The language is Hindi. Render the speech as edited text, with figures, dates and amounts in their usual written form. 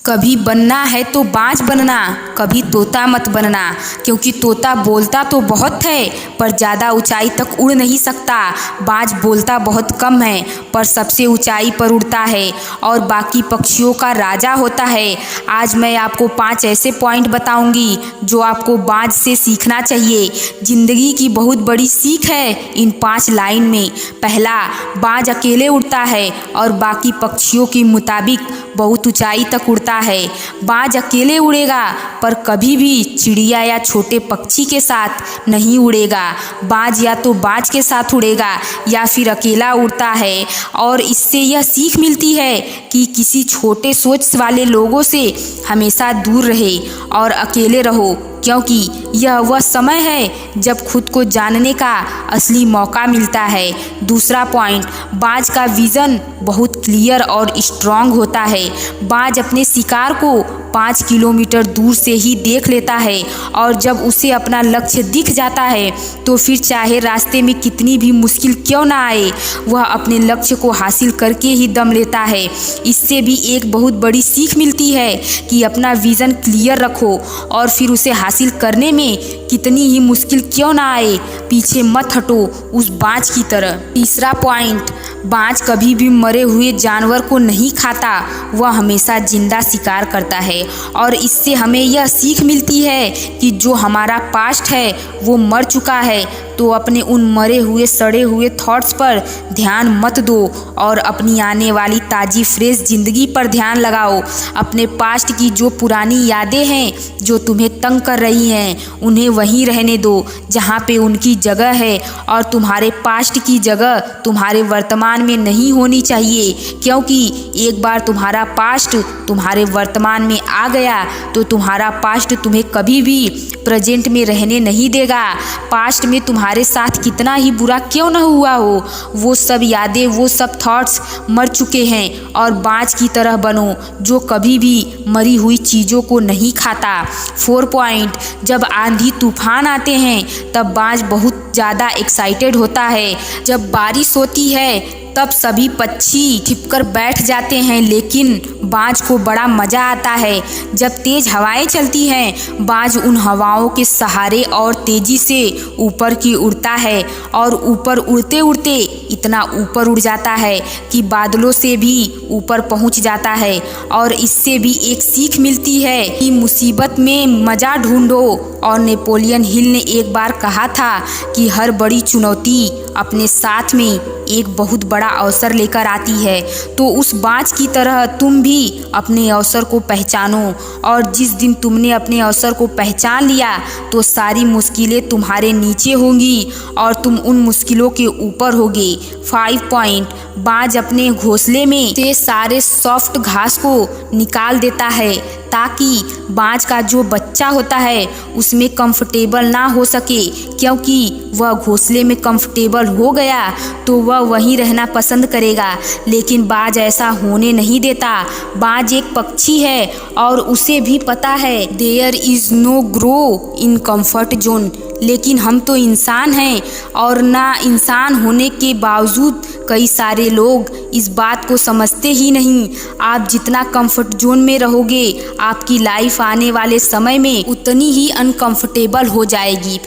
कभी बनना है तो बाज बनना, कभी तोता मत बनना, क्योंकि तोता बोलता तो बहुत है पर ज़्यादा ऊंचाई तक उड़ नहीं सकता। बाज बोलता बहुत कम है पर सबसे ऊंचाई पर उड़ता है और बाकी पक्षियों का राजा होता है। आज मैं आपको 5 ऐसे पॉइंट बताऊंगी जो आपको बाज से सीखना चाहिए। जिंदगी की बहुत बड़ी सीख है इन 5 लाइन में। पहला, बाज अकेले उड़ता है और बाकी पक्षियों के मुताबिक बहुत ऊंचाई तक उड़ता है। बाज अकेले उड़ेगा पर कभी भी चिड़िया या छोटे पक्षी के साथ नहीं उड़ेगा। बाज या तो बाज के साथ उड़ेगा या फिर अकेला उड़ता है। और इससे यह सीख मिलती है कि किसी छोटे सोच वाले लोगों से हमेशा दूर रहे और अकेले रहो, क्योंकि यह वह समय है जब खुद को जानने का असली मौका मिलता है। दूसरा पॉइंट, बाज का विज़न बहुत क्लियर और स्ट्रॉन्ग होता है। बाज अपने शिकार को 5 किलोमीटर दूर से ही देख लेता है और जब उसे अपना लक्ष्य दिख जाता है तो फिर चाहे रास्ते में कितनी भी मुश्किल क्यों ना आए, वह अपने लक्ष्य को हासिल करके ही दम लेता है। इससे भी एक बहुत बड़ी सीख मिलती है कि अपना विज़न क्लियर रखो और फिर उसे हासिल करने में कितनी ही मुश्किल क्यों ना आए, पीछे मत हटो उस बाज की तरह। तीसरा पॉइंट, बाज कभी भी मरे हुए जानवर को नहीं खाता, वह हमेशा जिंदा शिकार करता है। और इससे हमें यह सीख मिलती है कि जो हमारा पास्ट है वो मर चुका है, तो अपने उन मरे हुए सड़े हुए थॉट्स पर ध्यान मत दो और अपनी आने वाली ताज़ी फ्रेश ज़िंदगी पर ध्यान लगाओ। अपने पास्ट की जो पुरानी यादें हैं जो तुम्हें तंग कर रही हैं, उन्हें वहीं रहने दो जहाँ पे उनकी जगह है। और तुम्हारे पास्ट की जगह तुम्हारे वर्तमान में नहीं होनी चाहिए, क्योंकि एक बार तुम्हारा पास्ट तुम्हारे वर्तमान में आ गया तो तुम्हारा पास्ट तुम्हें कभी भी प्रेजेंट में रहने नहीं देगा। पास्ट में तुम्हारे साथ कितना ही बुरा क्यों न हुआ हो, वो सब यादें, वो सब थॉट्स मर चुके हैं। और बाज की तरह बनो जो कभी भी मरी हुई चीज़ों को नहीं खाता। 4 पॉइंट, जब आंधी तूफान आते हैं तब बाज बहुत ज़्यादा एक्साइटेड होता है। जब बारिश होती है तब सभी पक्षी छिपकर बैठ जाते हैं, लेकिन बाज को बड़ा मज़ा आता है। जब तेज़ हवाएं चलती हैं, बाज उन हवाओं के सहारे और तेज़ी से ऊपर की उड़ता है और ऊपर उड़ते उड़ते इतना ऊपर उड़ जाता है कि बादलों से भी ऊपर पहुंच जाता है। और इससे भी एक सीख मिलती है कि मुसीबत में मज़ा ढूंढो। और नेपोलियन हिल ने एक बार कहा था कि हर बड़ी चुनौती अपने साथ में एक बहुत बड़ा अवसर लेकर आती है। तो उस बाज की तरह तुम भी अपने अवसर को पहचानो, और जिस दिन तुमने अपने अवसर को पहचान लिया तो सारी मुश्किलें तुम्हारे नीचे होंगी और तुम उन मुश्किलों के ऊपर होगे। 5 पॉइंट, बाज अपने घोंसले में से सारे सॉफ्ट घास को निकाल देता है ताकि बाज का जो बच्चा होता है उसमें कंफर्टेबल ना हो सके, क्योंकि वह घोंसले में कंफर्टेबल हो गया तो वह वहीं रहना पसंद करेगा। लेकिन बाज ऐसा होने नहीं देता। बाज एक पक्षी है और उसे भी पता है there is no grow in comfort zone. लेकिन हम तो इंसान हैं और ना इंसान होने के बावजूद कई सारे लोग इस बात को समझते ही नहीं। आप जितना कंफर्ट जोन में रहोगे, आपकी लाइफ आने वाले समय में उतनी ही अनकंफर्टेबल हो जाएगी।